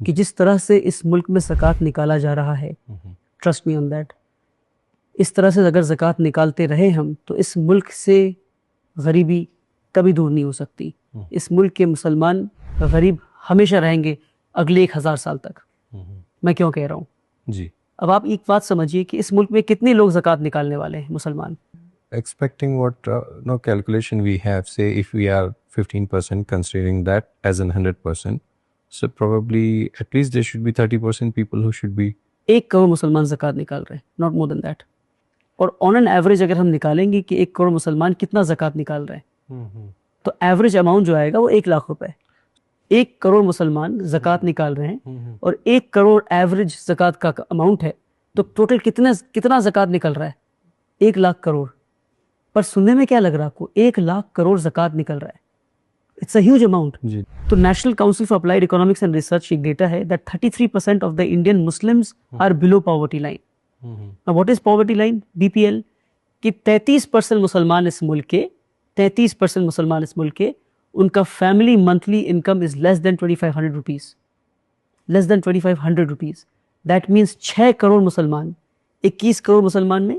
کہ جس طرح سے اس ملک میں زکوٰۃ نکالا جا رہا ہے، ٹرسٹ می آن دیٹ، اس طرح سے اگر زکوٰۃ نکالتے رہے ہم تو اس ملک سے غریبی کبھی دور نہیں ہو سکتی. اس ملک کے مسلمان غریب ہمیشہ رہیں گے اگلے 1000 سال تک. میں کیوں کہہ رہا ہوں جی. اب آپ ایک بات سمجھیے کہ اس ملک میں کتنے لوگ زکوٰۃ نکالنے والے ہیں مسلمان. Expecting what no calculation we have, say if we are 15% considering that as an 100%, so probably at least there should be 30% people who should be. 1 crore مسلمان زکوٰۃ نکال رہے ہیں, not more than that. اور آن این ایوریج اگر ہم نکالیں گے کہ 1 کروڑ مسلمان کتنا زکوٰۃ نکال رہے ہیں تو ایوریج اماؤنٹ جو آئے گا وہ 1 لاکھ روپے. 1 کروڑ مسلمان زکوٰۃ نکال رہے ہیں اور 1 کروڑ ایوریج زکوٰۃ کا اماؤنٹ ہے تو ٹوٹل کتنا زکوٰۃ نکل رہا ہے؟ 1 لاکھ کروڑ. پر سننے میں کیا لگ رہا ہے آپ کو؟ 1 لاکھ کروڑ زکوٰۃ نکل رہا ہے. It's a huge amount. تو national council for applied economics and research ایک ڈیٹا ہے that 33% of the Indian Muslims are below poverty line. What is poverty line? BPL. کہ 33% مسلمان اس ملک کے 33% مسلمان اس ملک کے ان کا family monthly income is less than 2500 rupees. Less than 2500 rupees. That means 6 crore مسلمان، 21 کروڑ مسلمان میں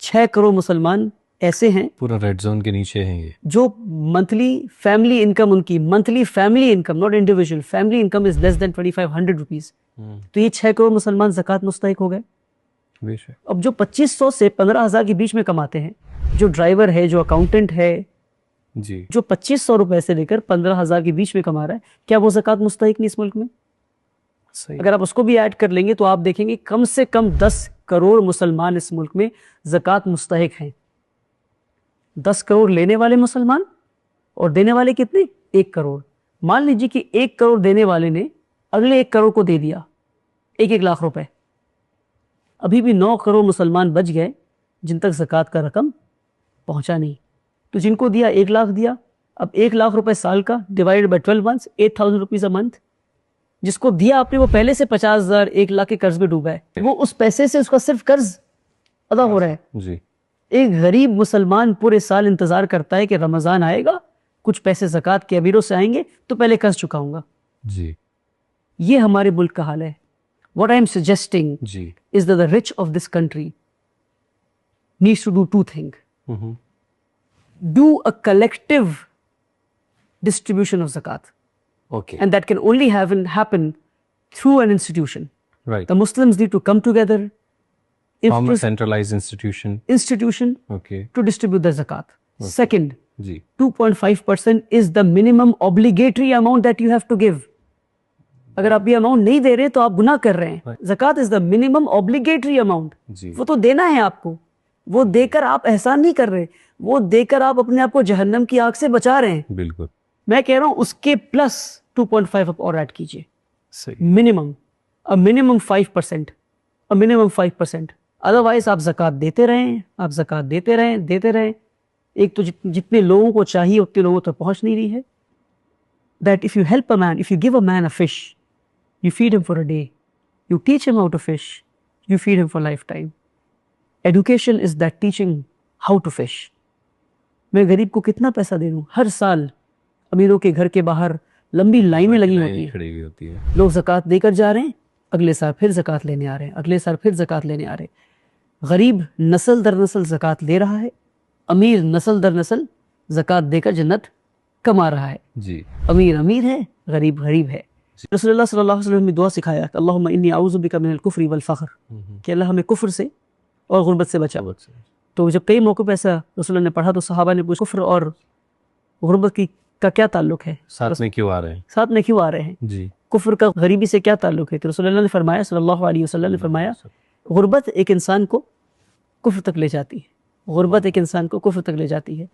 6 کروڑ مسلمان ایسے ہیں پورا ریڈ زون کے نیچے ہیں یہ، جو منتھلی فیملی انکم، ان کی monthly family income not individual, family income is less than 2500 rupees. تو یہ 6 کروڑ مسلمان زکوٰۃ مستحق ہو گئے. اب جو 2500 سے 15,000 کے بیچ میں کماتے ہیں، جو ڈرائیور ہے، جو اکاؤنٹنٹ ہے جی، جو 2500 روپے سے لے کر 15,000 کے بیچ میں کما رہا ہے، کیا وہ زکوٰۃ مستحق نہیں اس ملک میں؟ اگر آپ اس کو بھی ایڈ کر لیں گے تو آپ دیکھیں گے کم سے کم 10 کروڑ مسلمان اس ملک میں زکوٰۃ مستحق ہیں. 10 کروڑ لینے والے مسلمان اور دینے والے کتنے؟ 1 کروڑ. مان لیجیے کہ 1 کروڑ دینے والے نے اگلے 1 کروڑ کو دے دیا 1 لاکھ روپے. ابھی بھی 9 کروڑ مسلمان بچ گئے جن تک زکوٰۃ کا رقم پہنچا نہیں. تو جن کو دیا 1 لاکھ دیا، اب 1 لاکھ روپے سال کا divide by 12 months 8000 rupees a month. جس کو دیا آپ نے وہ پہلے سے 50,000 1 لاکھ کے قرض میں ڈوبا ہے، وہ اس پیسے سے اس کا صرف قرض ادا ہو رہا ہے. جی. ایک غریب مسلمان پورے سال انتظار کرتا ہے کہ رمضان آئے گا، کچھ پیسے زکوٰۃ کے امیروں سے آئیں گے تو پہلے قرض چکاؤں گا. جی. یہ ہمارے ملک کا حال ہے. What I am suggesting is that the rich of this country needs to do 2 things. Do a collective distribution of zakat. Okay. And that can only happen through an institution. Right. The Muslims need to come together. Form a centralized institution. Okay. To distribute the zakat. Okay. Second, Ji. 2.5% is the minimum obligatory amount that you have to give. اگر آپ یہ amount نہیں دے رہے تو آپ گناہ کر رہے ہیں. زکوٰۃ از دا منیمم obligatory amount. وہ تو دینا ہے آپ کو. وہ دے کر آپ احسان نہیں کر رہے، وہ دے کر آپ اپنے آپ کو جہنم کی آگ سے بچا رہے ہیں. بالکل. میں کہہ رہا ہوں اس کے پلس 2.5 آپ اور ایڈ کیجیے. منیمم 5%. ادروائز آپ زکوٰۃ دیتے رہیں، آپ زکوٰۃ دیتے رہیں. ایک تو جتنے لوگوں کو چاہیے اتنے لوگوں تک پہنچ نہیں رہی ہے. That if you help a man, if you give a man a fish, you feed him for a day. You teach him how to fish, you feed him for lifetime. Education is that teaching how to fish. میں غریب کو کتنا پیسہ دے دوں؟ ہر سال امیروں کے گھر کے باہر لمبی لائنیں لگی ہوتی ہیں. لوگ زکوٰۃ دے کر جا رہے ہیں، اگلے سال پھر زکوٰۃ لینے آ رہے ہیں، اگلے سال پھر زکوٰۃ لینے آ رہے ہیں. غریب نسل در نسل زکوٰۃ لے رہا ہے، امیر نسل در نسل زکوٰۃ دے کر جنت کما رہا ہے. جی. امیر ہے، غریب ہے. رسول اللہ صلی اللہ علیہ وسلم نے دعا سکھایا کہ اللہم انی اعوذ بک من الکفر والفقر، کہ اللہ ہمیں کفر سے اور غربت سے بچا. تو جب کئی موقع پہ ایسا رسول اللہ نے پڑھا تو صحابہ نے پوچھا کفر اور غربت کا کیا تعلق ہے؟ ساتھ میں کیوں آ رہے ہیں؟ جی. کفر کا غریبی سے کیا تعلق ہے؟ کہ رسول اللہ نے فرمایا صلی اللہ علیہ وسلم نے فرمایا غربت ایک انسان کو کفر تک لے جاتی ہے.